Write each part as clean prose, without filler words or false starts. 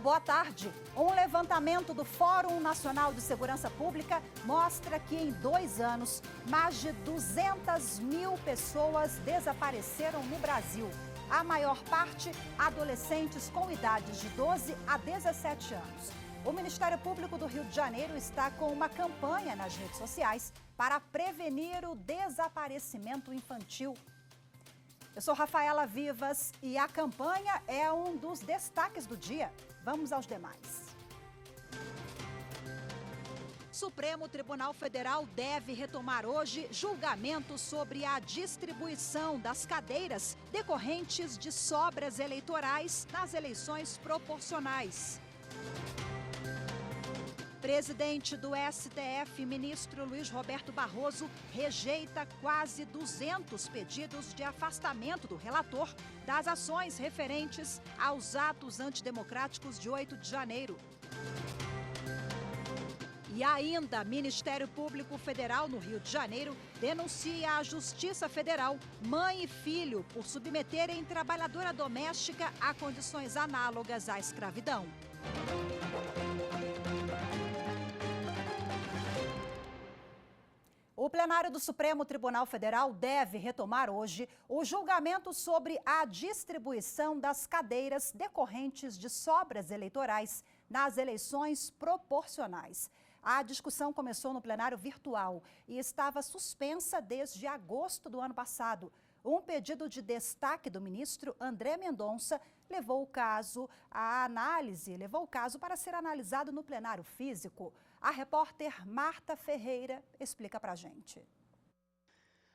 boa tarde. Um levantamento do Fórum Nacional de Segurança Pública mostra que em 2 anos, mais de 200 mil pessoas desapareceram no Brasil. A maior parte, adolescentes com idades de 12 a 17 anos. O Ministério Público do Rio de Janeiro está com uma campanha nas redes sociais para prevenir o desaparecimento infantil. Eu sou Rafaela Vivas e a campanha é um dos destaques do dia. Vamos aos demais. Supremo Tribunal Federal deve retomar hoje julgamento sobre a distribuição das cadeiras decorrentes de sobras eleitorais nas eleições proporcionais. Presidente do STF, ministro Luiz Roberto Barroso, rejeita quase 200 pedidos de afastamento do relator das ações referentes aos atos antidemocráticos de 8 de janeiro. E ainda, Ministério Público Federal no Rio de Janeiro denuncia à Justiça Federal mãe e filho por submeterem trabalhadora doméstica a condições análogas à escravidão. O plenário do Supremo Tribunal Federal deve retomar hoje o julgamento sobre a distribuição das cadeiras decorrentes de sobras eleitorais nas eleições proporcionais. A discussão começou no plenário virtual e estava suspensa desde agosto do ano passado. Um pedido de destaque do ministro André Mendonça levou o caso para ser analisado no plenário físico. A repórter Marta Ferreira explica pra gente.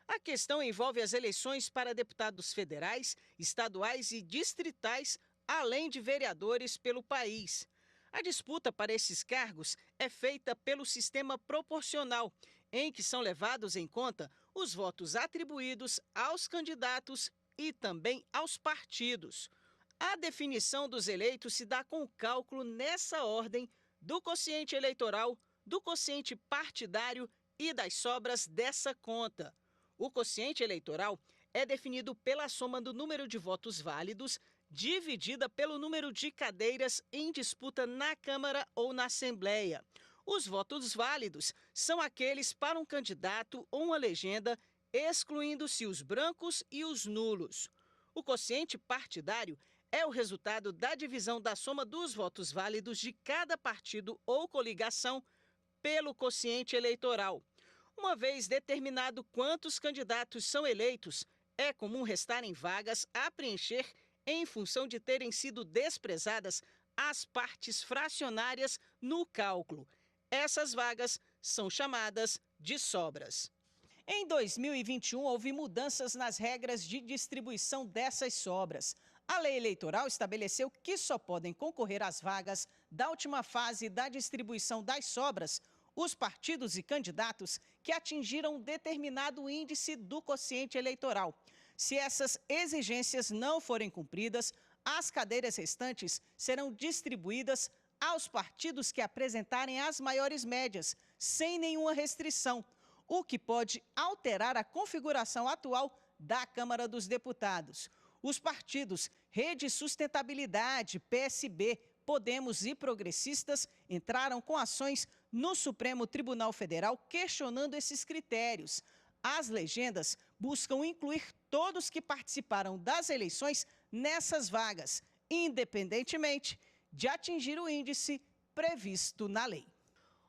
A questão envolve as eleições para deputados federais, estaduais e distritais, além de vereadores pelo país. A disputa para esses cargos é feita pelo sistema proporcional, em que são levados em conta os votos atribuídos aos candidatos e também aos partidos. A definição dos eleitos se dá com o cálculo nessa ordem do quociente eleitoral, do quociente partidário e das sobras dessa conta. O quociente eleitoral é definido pela soma do número de votos válidos dividida pelo número de cadeiras em disputa na Câmara ou na Assembleia. Os votos válidos são aqueles para um candidato ou uma legenda, excluindo-se os brancos e os nulos. O quociente partidário é o resultado da divisão da soma dos votos válidos de cada partido ou coligação pelo quociente eleitoral. Uma vez determinado quantos candidatos são eleitos, é comum restarem vagas a preencher em função de terem sido desprezadas as partes fracionárias no cálculo. Essas vagas são chamadas de sobras. Em 2021, houve mudanças nas regras de distribuição dessas sobras. A lei eleitoral estabeleceu que só podem concorrer às vagas da última fase da distribuição das sobras os partidos e candidatos que atingiram determinado índice do quociente eleitoral. Se essas exigências não forem cumpridas, as cadeiras restantes serão distribuídas aos partidos que apresentarem as maiores médias, sem nenhuma restrição, o que pode alterar a configuração atual da Câmara dos Deputados. Os partidos Rede Sustentabilidade, PSB, Podemos e Progressistas entraram com ações no Supremo Tribunal Federal questionando esses critérios. As legendas buscam incluir todos que participaram das eleições nessas vagas, independentemente de atingir o índice previsto na lei.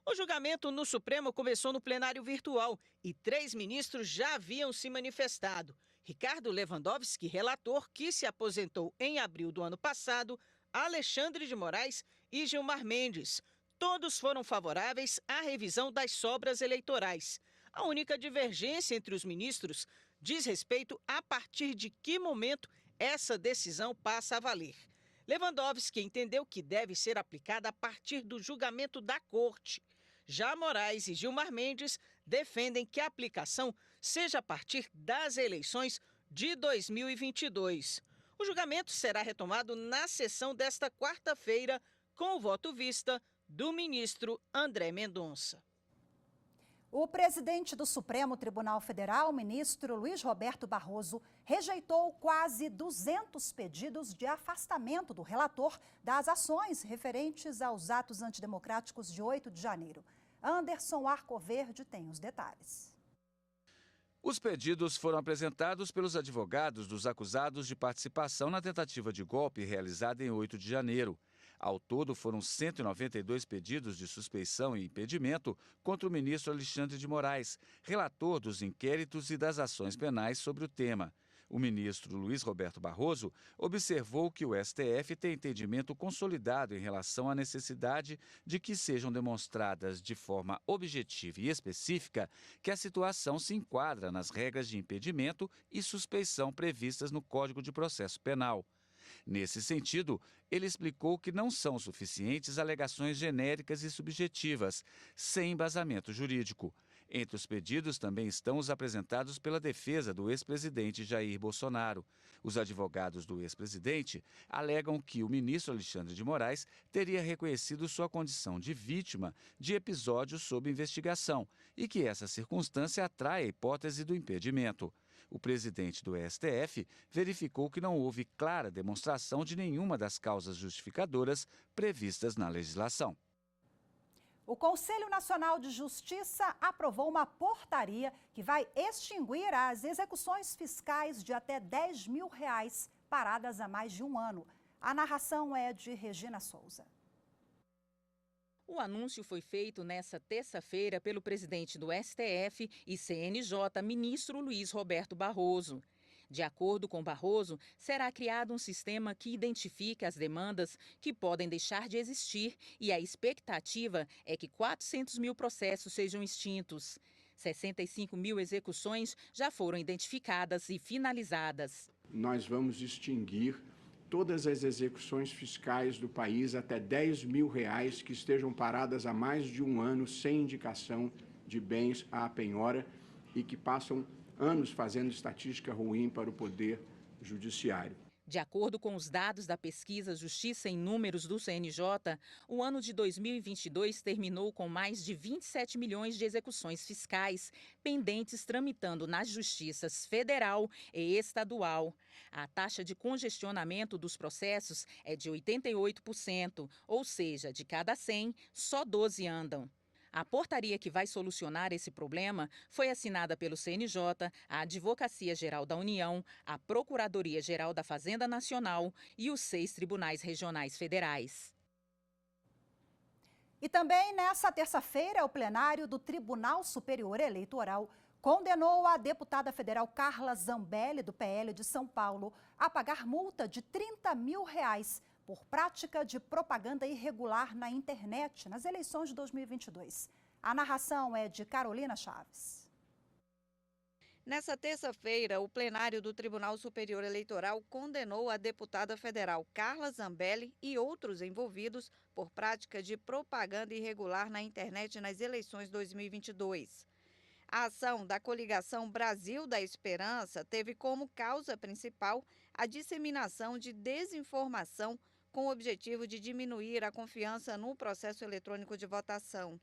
O julgamento no Supremo começou no plenário virtual e 3 ministros já haviam se manifestado. Ricardo Lewandowski, relator, que se aposentou em abril do ano passado, Alexandre de Moraes e Gilmar Mendes. Todos foram favoráveis à revisão das sobras eleitorais. A única divergência entre os ministros diz respeito a partir de que momento essa decisão passa a valer. Lewandowski entendeu que deve ser aplicada a partir do julgamento da Corte. Já Moraes e Gilmar Mendes defendem que a aplicação seja a partir das eleições de 2022. O julgamento será retomado na sessão desta quarta-feira, com o voto vista do ministro André Mendonça. O presidente do Supremo Tribunal Federal, ministro Luiz Roberto Barroso, rejeitou quase 200 pedidos de afastamento do relator das ações referentes aos atos antidemocráticos de 8 de janeiro. Anderson Arcoverde tem os detalhes. Os pedidos foram apresentados pelos advogados dos acusados de participação na tentativa de golpe realizada em 8 de janeiro. Ao todo, foram 192 pedidos de suspeição e impedimento contra o ministro Alexandre de Moraes, relator dos inquéritos e das ações penais sobre o tema. O ministro Luiz Roberto Barroso observou que o STF tem entendimento consolidado em relação à necessidade de que sejam demonstradas de forma objetiva e específica que a situação se enquadra nas regras de impedimento e suspeição previstas no Código de Processo Penal. Nesse sentido, ele explicou que não são suficientes alegações genéricas e subjetivas, sem embasamento jurídico. Entre os pedidos também estão os apresentados pela defesa do ex-presidente Jair Bolsonaro. Os advogados do ex-presidente alegam que o ministro Alexandre de Moraes teria reconhecido sua condição de vítima de episódios sob investigação e que essa circunstância atrai a hipótese do impedimento. O presidente do STF verificou que não houve clara demonstração de nenhuma das causas justificadoras previstas na legislação. O Conselho Nacional de Justiça aprovou uma portaria que vai extinguir as execuções fiscais de até R$10 mil paradas há mais de um ano. A narração é de Regina Souza. O anúncio foi feito nesta terça-feira pelo presidente do STF e CNJ, ministro Luiz Roberto Barroso. De acordo com Barroso, será criado um sistema que identifique as demandas que podem deixar de existir e a expectativa é que 400 mil processos sejam extintos. 65 mil execuções já foram identificadas e finalizadas. Nós vamos extinguir todas as execuções fiscais do país até R$10 mil que estejam paradas há mais de um ano sem indicação de bens à penhora e que passam anos fazendo estatística ruim para o Poder Judiciário. De acordo com os dados da pesquisa Justiça em Números do CNJ, o ano de 2022 terminou com mais de 27 milhões de execuções fiscais pendentes tramitando nas justiças federal e estadual. A taxa de congestionamento dos processos é de 88%, ou seja, de cada 100, só 12 andam. A portaria que vai solucionar esse problema foi assinada pelo CNJ, a Advocacia Geral da União, a Procuradoria-Geral da Fazenda Nacional e os 6 tribunais regionais federais. E também nessa terça-feira, o plenário do Tribunal Superior Eleitoral condenou a deputada federal Carla Zambelli, do PL de São Paulo, a pagar multa de R$30 mil por prática de propaganda irregular na internet nas eleições de 2022. A narração é de Carolina Chaves. Nessa terça-feira, o plenário do Tribunal Superior Eleitoral condenou a deputada federal Carla Zambelli e outros envolvidos por prática de propaganda irregular na internet nas eleições 2022. A ação da coligação Brasil da Esperança teve como causa principal a disseminação de desinformação com o objetivo de diminuir a confiança no processo eletrônico de votação.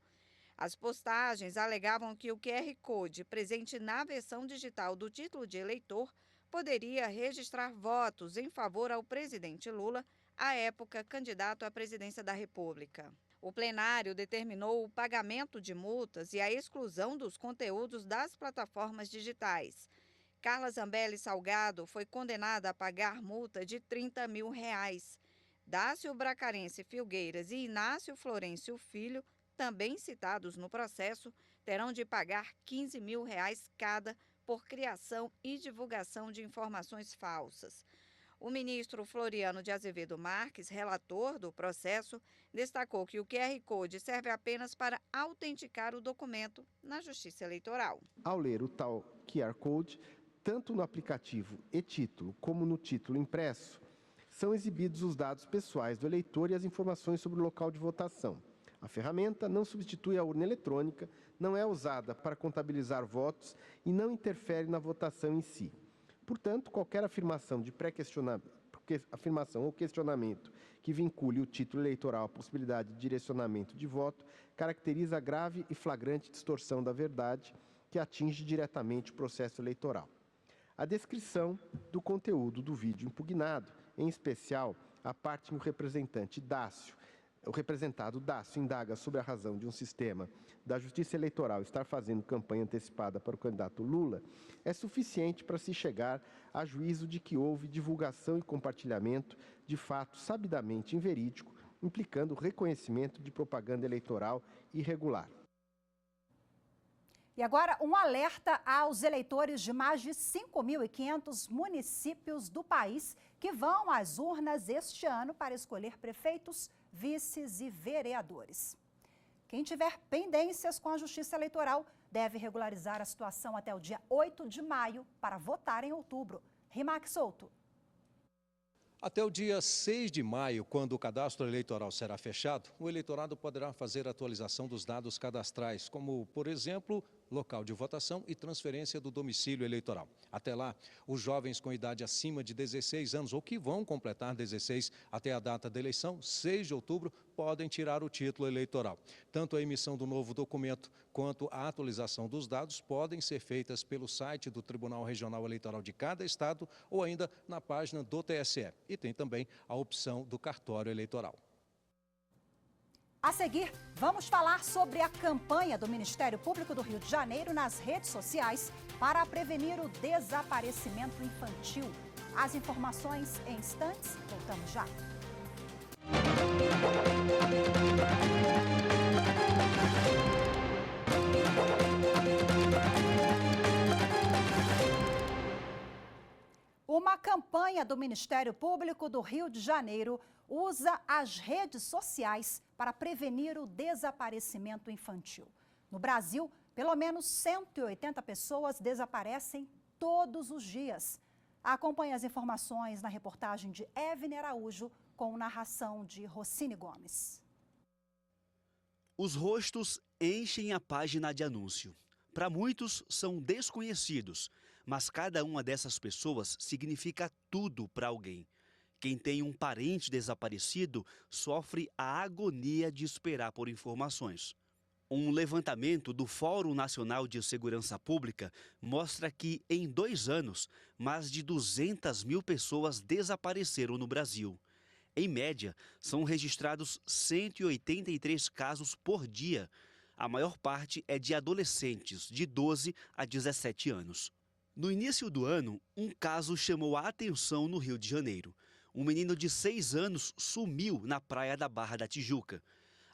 As postagens alegavam que o QR Code presente na versão digital do título de eleitor poderia registrar votos em favor ao presidente Lula, à época candidato à presidência da República. O plenário determinou o pagamento de multas e a exclusão dos conteúdos das plataformas digitais. Carla Zambelli Salgado foi condenada a pagar multa de R$30 mil. Dácio Bracarense Filgueiras e Inácio Florencio Filho, também citados no processo, terão de pagar R$15 mil cada por criação e divulgação de informações falsas. O ministro Floriano de Azevedo Marques, relator do processo, destacou que o QR Code serve apenas para autenticar o documento na Justiça Eleitoral. Ao ler o tal QR Code, tanto no aplicativo e-título como no título impresso, são exibidos os dados pessoais do eleitor e as informações sobre o local de votação. A ferramenta não substitui a urna eletrônica, não é usada para contabilizar votos e não interfere na votação em si. Portanto, qualquer afirmação de afirmação ou questionamento que vincule o título eleitoral à possibilidade de direcionamento de voto caracteriza a grave e flagrante distorção da verdade que atinge diretamente o processo eleitoral. A descrição do conteúdo do vídeo impugnado, em especial a parte em que o representado Dácio indaga sobre a razão de um sistema da Justiça Eleitoral estar fazendo campanha antecipada para o candidato Lula, é suficiente para se chegar a juízo de que houve divulgação e compartilhamento de fato sabidamente inverídico, implicando o reconhecimento de propaganda eleitoral irregular. E agora, um alerta aos eleitores de mais de 5.500 municípios do país que vão às urnas este ano para escolher prefeitos, vices e vereadores. Quem tiver pendências com a Justiça Eleitoral deve regularizar a situação até o dia 8 de maio para votar em outubro. Rimac Souto. Até o dia 6 de maio, quando o cadastro eleitoral será fechado, o eleitorado poderá fazer atualização dos dados cadastrais, como, por exemplo, local de votação e transferência do domicílio eleitoral. Até lá, os jovens com idade acima de 16 anos ou que vão completar 16 até a data da eleição, 6 de outubro, podem tirar o título eleitoral. Tanto a emissão do novo documento quanto a atualização dos dados podem ser feitas pelo site do Tribunal Regional Eleitoral de cada estado ou ainda na página do TSE. E tem também a opção do cartório eleitoral. A seguir, vamos falar sobre a campanha do Ministério Público do Rio de Janeiro nas redes sociais para prevenir o desaparecimento infantil. As informações em instantes, voltamos já. Uma campanha do Ministério Público do Rio de Janeiro usa as redes sociais para prevenir o desaparecimento infantil. No Brasil, pelo menos 180 pessoas desaparecem todos os dias. Acompanhe as informações na reportagem de Evne Araújo, com narração de Rossini Gomes. Os rostos enchem a página de anúncio. Para muitos, são desconhecidos, mas cada uma dessas pessoas significa tudo para alguém. Quem tem um parente desaparecido sofre a agonia de esperar por informações. Um levantamento do Fórum Nacional de Segurança Pública mostra que, em 2 anos, mais de 200 mil pessoas desapareceram no Brasil. Em média, são registrados 183 casos por dia. A maior parte é de adolescentes de 12 a 17 anos. No início do ano, um caso chamou a atenção no Rio de Janeiro. Um menino de 6 anos sumiu na praia da Barra da Tijuca.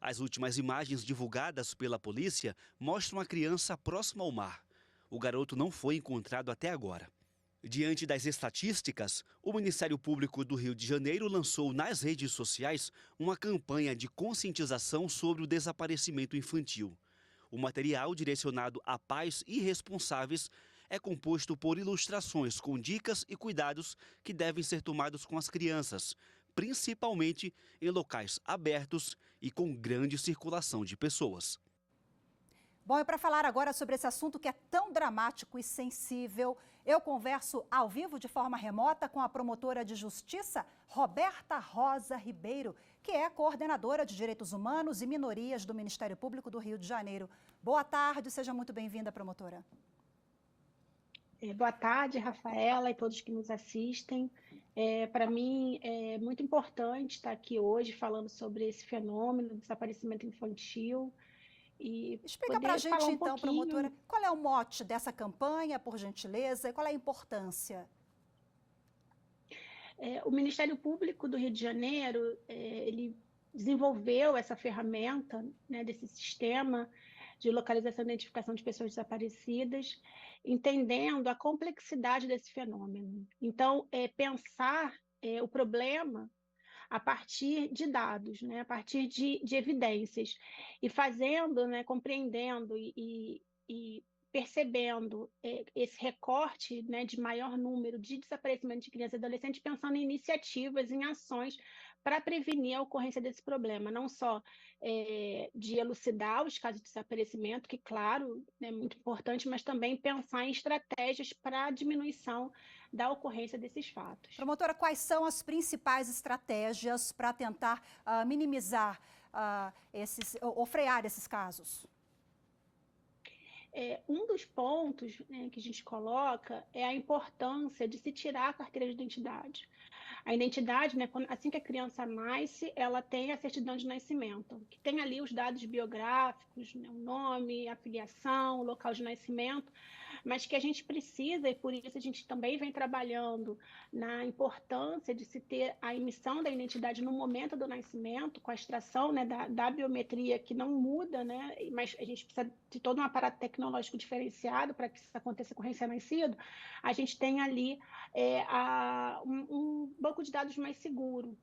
As últimas imagens divulgadas pela polícia mostram a criança próxima ao mar. O garoto não foi encontrado até agora. Diante das estatísticas, o Ministério Público do Rio de Janeiro lançou nas redes sociais uma campanha de conscientização sobre o desaparecimento infantil. O material, direcionado a pais irresponsáveis, é composto por ilustrações com dicas e cuidados que devem ser tomados com as crianças, principalmente em locais abertos e com grande circulação de pessoas. Bom, e para falar agora sobre esse assunto que é tão dramático e sensível, eu converso ao vivo de forma remota com a promotora de justiça, Roberta Rosa Ribeiro, que é coordenadora de Direitos Humanos e Minorias do Ministério Público do Rio de Janeiro. Boa tarde, seja muito bem-vinda, promotora. Boa tarde, Rafaela e todos que nos assistem. Para mim é muito importante estar aqui hoje falando sobre esse fenômeno do desaparecimento infantil. E explica para a gente, então, promotora, qual é o mote dessa campanha, por gentileza, e qual é a importância? O Ministério Público do Rio de Janeiro, ele desenvolveu essa ferramenta, né, desse sistema de localização e identificação de pessoas desaparecidas, entendendo a complexidade desse fenômeno. Então, pensar o problema a partir de dados, né, a partir de evidências, e fazendo, né, compreendendo e percebendo esse recorte, né, de maior número de desaparecimento de crianças e adolescentes, pensando em iniciativas, em ações para prevenir a ocorrência desse problema, não só de elucidar os casos de desaparecimento, que, claro, é muito importante, mas também pensar em estratégias para a diminuição da ocorrência desses fatos. Promotora, quais são as principais estratégias para tentar minimizar ou frear esses casos? Um dos pontos, né, que a gente coloca é a importância de se tirar a carteira de identidade. A identidade, né, assim que a criança nasce, ela tem a certidão de nascimento, que tem ali os dados biográficos, né, o nome, a filiação, o local de nascimento, mas que a gente precisa, e por isso a gente também vem trabalhando na importância de se ter a emissão da identidade no momento do nascimento, com a extração, né, da biometria, que não muda, né, mas a gente precisa de todo um aparato tecnológico diferenciado para que isso aconteça com o recém-nascido. A gente tem ali um banco de dados mais seguro,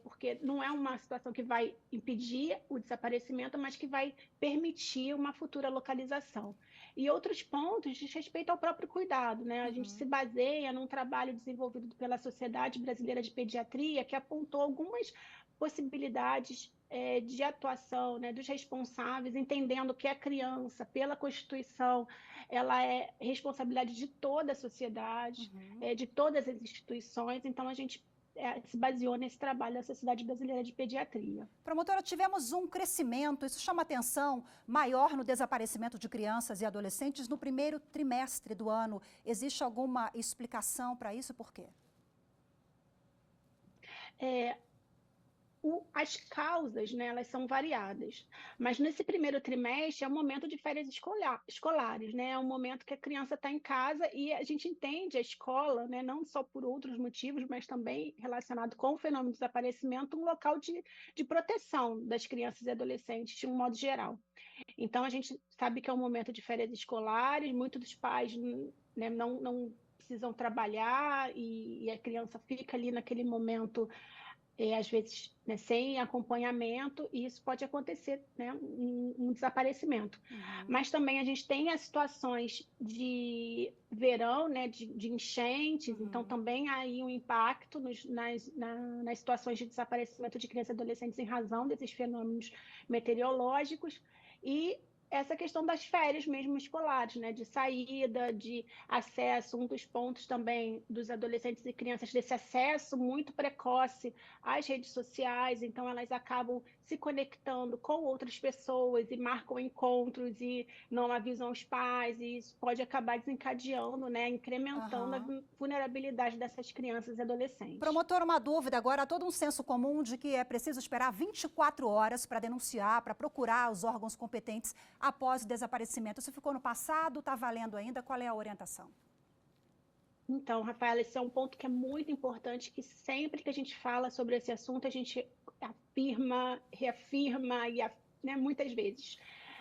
porque não é uma situação que vai impedir o desaparecimento, mas que vai permitir uma futura localização. E outros pontos diz respeito ao próprio cuidado, né? A gente se baseia num trabalho desenvolvido pela Sociedade Brasileira de Pediatria, que apontou algumas possibilidades de atuação, né, dos responsáveis, entendendo que a criança, pela Constituição, ela é responsabilidade de toda a sociedade, de todas as instituições, então a gente se baseou nesse trabalho da Sociedade Brasileira de Pediatria. Promotora, tivemos um crescimento, isso chama atenção, maior no desaparecimento de crianças e adolescentes no primeiro trimestre do ano. Existe alguma explicação para isso? Por quê? As causas, né, elas são variadas, mas nesse primeiro trimestre é um momento de férias escolares, né, é um momento que a criança está em casa e a gente entende a escola, né, não só por outros motivos, mas também relacionado com o fenômeno do desaparecimento, um local de proteção das crianças e adolescentes de um modo geral. Então a gente sabe que é um momento de férias escolares, muitos dos pais, né, não precisam trabalhar e a criança fica ali naquele momento às vezes, né, sem acompanhamento, e isso pode acontecer, né, um desaparecimento. Mas também a gente tem as situações de verão, né, de enchentes, então também há aí um impacto nas situações de desaparecimento de crianças e adolescentes em razão desses fenômenos meteorológicos, e essa questão das férias mesmo escolares, né, de saída, de acesso, um dos pontos também dos adolescentes e crianças desse acesso muito precoce às redes sociais, então elas acabam se conectando com outras pessoas e marcam encontros e não avisam os pais, e isso pode acabar desencadeando, né, incrementando a vulnerabilidade dessas crianças e adolescentes. Promotor, uma dúvida agora, há todo um senso comum de que é preciso esperar 24 horas para denunciar, para procurar os órgãos competentes após o desaparecimento. Isso ficou no passado, está valendo ainda? Qual é a orientação? Então, Rafaela, esse é um ponto que é muito importante, que sempre que a gente fala sobre esse assunto, a gente afirma, reafirma, né, muitas vezes.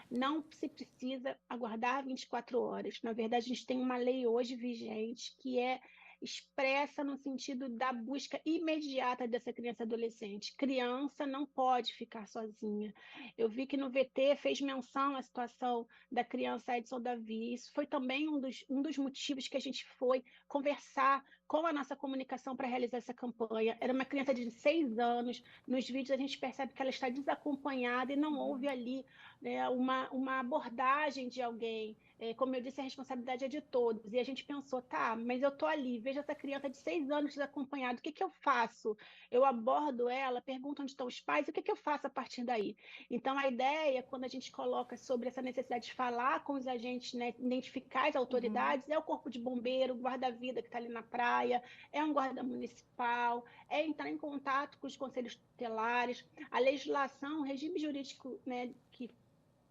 Não se precisa aguardar 24 horas. Na verdade, a gente tem uma lei hoje vigente que é expressa no sentido da busca imediata dessa criança e adolescente. Criança não pode ficar sozinha. Eu vi que no VT fez menção à situação da criança Edson Davi. Isso foi também um dos motivos que a gente foi conversar com a nossa comunicação para realizar essa campanha. Era uma criança de 6 anos. Nos vídeos a gente percebe que ela está desacompanhada e não houve ali, né, uma abordagem de alguém. Como eu disse, a responsabilidade é de todos. E a gente pensou, tá, mas eu tô ali, vejo essa criança de 6 anos desacompanhada, o que eu faço? Eu abordo ela, pergunto onde estão os pais, o que eu faço a partir daí? Então, a ideia, quando a gente coloca sobre essa necessidade de falar com os agentes, né, identificar as autoridades, é o corpo de bombeiro, o guarda-vida que está ali na praia, é um guarda municipal, é entrar em contato com os conselhos tutelares, a legislação, o regime jurídico, né, que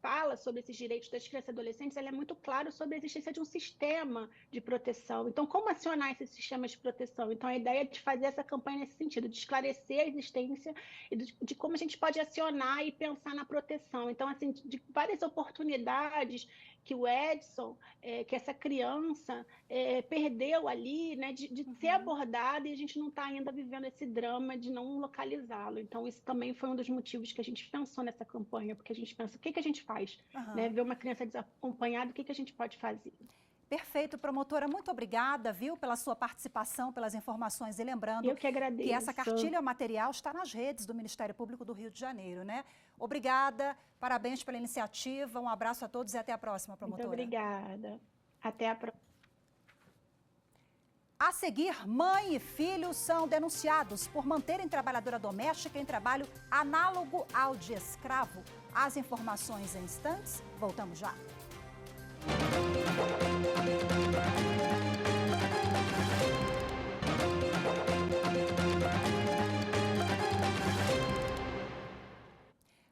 fala sobre esses direitos das crianças e adolescentes, ela é muito claro sobre a existência de um sistema de proteção. Então, como acionar esse sistema de proteção? Então, a ideia é de fazer essa campanha nesse sentido, de esclarecer a existência e de como a gente pode acionar e pensar na proteção. Então, assim, de várias oportunidades que o Edson, que essa criança perdeu ali, né, de ser abordada, e a gente não está ainda vivendo esse drama de não localizá-lo. Então, isso também foi um dos motivos que a gente pensou nessa campanha, porque a gente pensa, o que a gente faz? Né? Ver uma criança desacompanhada, o que a gente pode fazer? Perfeito, promotora. Muito obrigada, viu, pela sua participação, pelas informações. E lembrando Eu que agradeço. que essa cartilha material está nas redes do Ministério Público do Rio de Janeiro, né? Obrigada, parabéns pela iniciativa, um abraço a todos e até a próxima, promotora. Muito obrigada. Até a próxima. A seguir, mãe e filho são denunciados por manterem trabalhadora doméstica em trabalho análogo ao de escravo. As informações em instantes, voltamos já.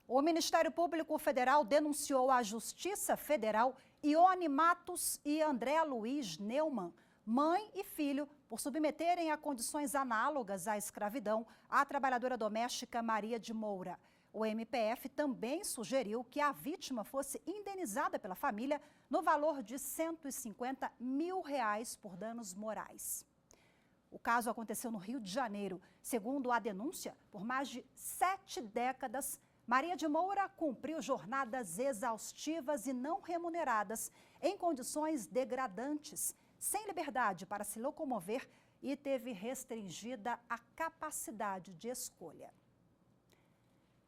O Ministério Público Federal denunciou à Justiça Federal Ione Matos e André Luiz Neumann, mãe e filho, por submeterem a condições análogas à escravidão a trabalhadora doméstica Maria de Moura. O MPF também sugeriu que a vítima fosse indenizada pela família no valor de R$150 mil por danos morais. O caso aconteceu no Rio de Janeiro. Segundo a denúncia, por mais de 7 décadas, Maria de Moura cumpriu jornadas exaustivas e não remuneradas em condições degradantes, sem liberdade para se locomover e teve restringida a capacidade de escolha.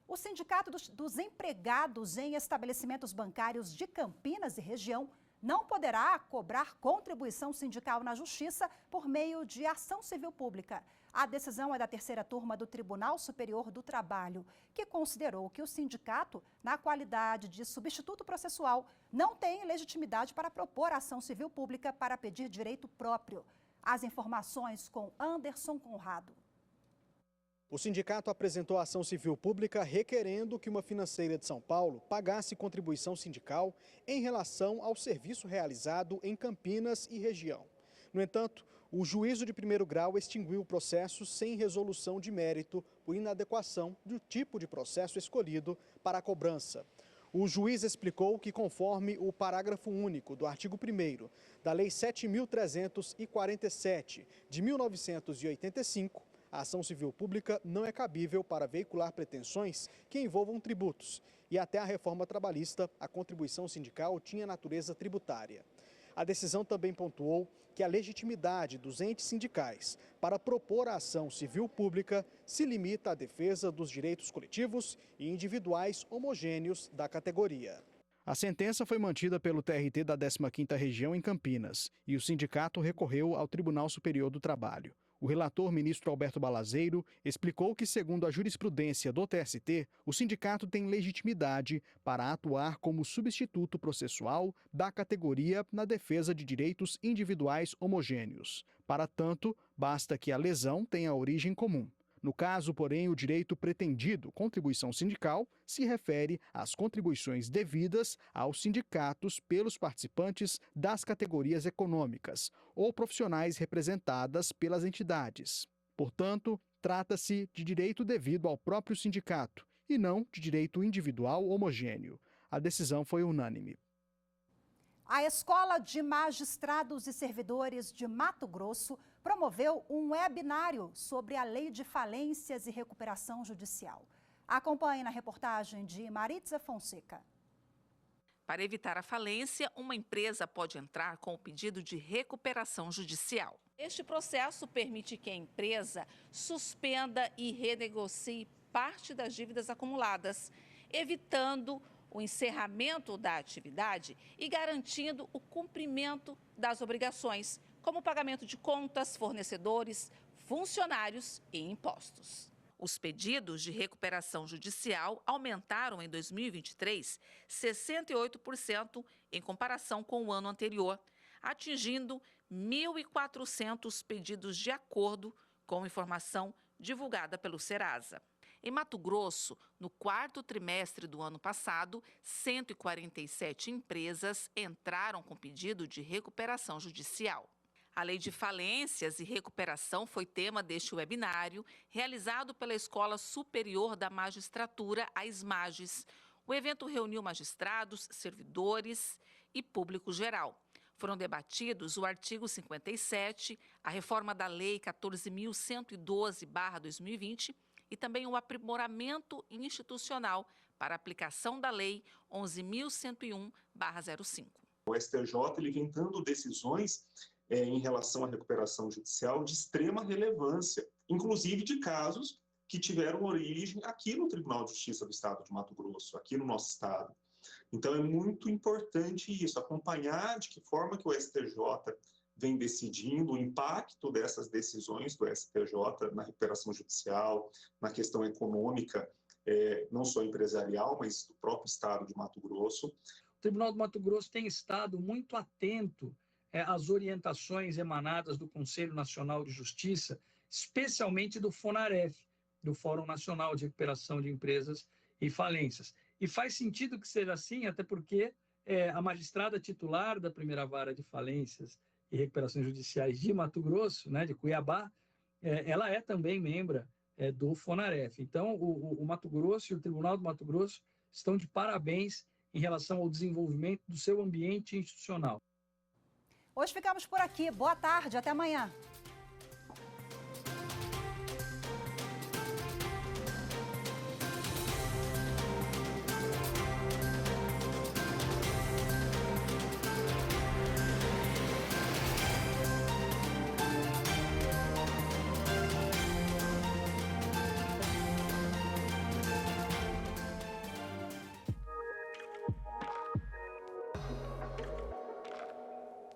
O Sindicato dos Empregados em Estabelecimentos Bancários de Campinas e região não poderá cobrar contribuição sindical na Justiça por meio de ação civil pública. A decisão é da terceira turma do Tribunal Superior do Trabalho, que considerou que o sindicato, na qualidade de substituto processual, não tem legitimidade para propor ação civil pública para pedir direito próprio. As informações com Anderson Conrado. O sindicato apresentou ação civil pública requerendo que uma financeira de São Paulo pagasse contribuição sindical em relação ao serviço realizado em Campinas e região. No entanto, o juízo de primeiro grau extinguiu o processo sem resolução de mérito por inadequação do tipo de processo escolhido para a cobrança. O juiz explicou que, conforme o parágrafo único do artigo 1º da Lei 7.347 de 1985, a ação civil pública não é cabível para veicular pretensões que envolvam tributos e até a reforma trabalhista, a contribuição sindical tinha natureza tributária. A decisão também pontuou que a legitimidade dos entes sindicais para propor a ação civil pública se limita à defesa dos direitos coletivos e individuais homogêneos da categoria. A sentença foi mantida pelo TRT da 15ª Região em Campinas e o sindicato recorreu ao Tribunal Superior do Trabalho. O relator, ministro Alberto Balazeiro, explicou que, segundo a jurisprudência do TST, o sindicato tem legitimidade para atuar como substituto processual da categoria na defesa de direitos individuais homogêneos. Para tanto, basta que a lesão tenha origem comum. No caso, porém, o direito pretendido, contribuição sindical, se refere às contribuições devidas aos sindicatos pelos participantes das categorias econômicas ou profissionais representadas pelas entidades. Portanto, trata-se de direito devido ao próprio sindicato e não de direito individual homogêneo. A decisão foi unânime. A Escola de Magistrados e Servidores de Mato Grosso promoveu um webinário sobre a Lei de Falências e Recuperação Judicial. Acompanhe na reportagem de Maritza Fonseca. Para evitar a falência, uma empresa pode entrar com o pedido de recuperação judicial. Este processo permite que a empresa suspenda e renegocie parte das dívidas acumuladas, evitando o encerramento da atividade e garantindo o cumprimento das obrigações, como o pagamento de contas, fornecedores, funcionários e impostos. Os pedidos de recuperação judicial aumentaram em 2023 68% em comparação com o ano anterior, atingindo 1.400 pedidos de acordo com informação divulgada pelo Serasa. Em Mato Grosso, no quarto trimestre do ano passado, 147 empresas entraram com pedido de recuperação judicial. A Lei de Falências e Recuperação foi tema deste webinário, realizado pela Escola Superior da Magistratura, a ESMAGES. O evento reuniu magistrados, servidores e público geral. Foram debatidos o artigo 57, a reforma da Lei 14.112/2020 e também o aprimoramento institucional para a aplicação da Lei 11.101/05. O STJ ele vem dando decisões em relação à recuperação judicial de extrema relevância, inclusive de casos que tiveram origem aqui no Tribunal de Justiça do Estado de Mato Grosso, aqui no nosso estado. Então, é muito importante isso, acompanhar de que forma que o STJ vem decidindo, o impacto dessas decisões do STJ na recuperação judicial, na questão econômica, não só empresarial, mas do próprio estado de Mato Grosso. O Tribunal do Mato Grosso tem estado muito atento às orientações emanadas do Conselho Nacional de Justiça, especialmente do FONAREF, do Fórum Nacional de Recuperação de Empresas e Falências. E faz sentido que seja assim, até porque a magistrada titular da primeira vara de falências e recuperações judiciais de Mato Grosso, né, de Cuiabá, ela é também membro do FONAREF. Então, o Mato Grosso e o Tribunal do Mato Grosso estão de parabéns em relação ao desenvolvimento do seu ambiente institucional. Hoje ficamos por aqui. Boa tarde, até amanhã.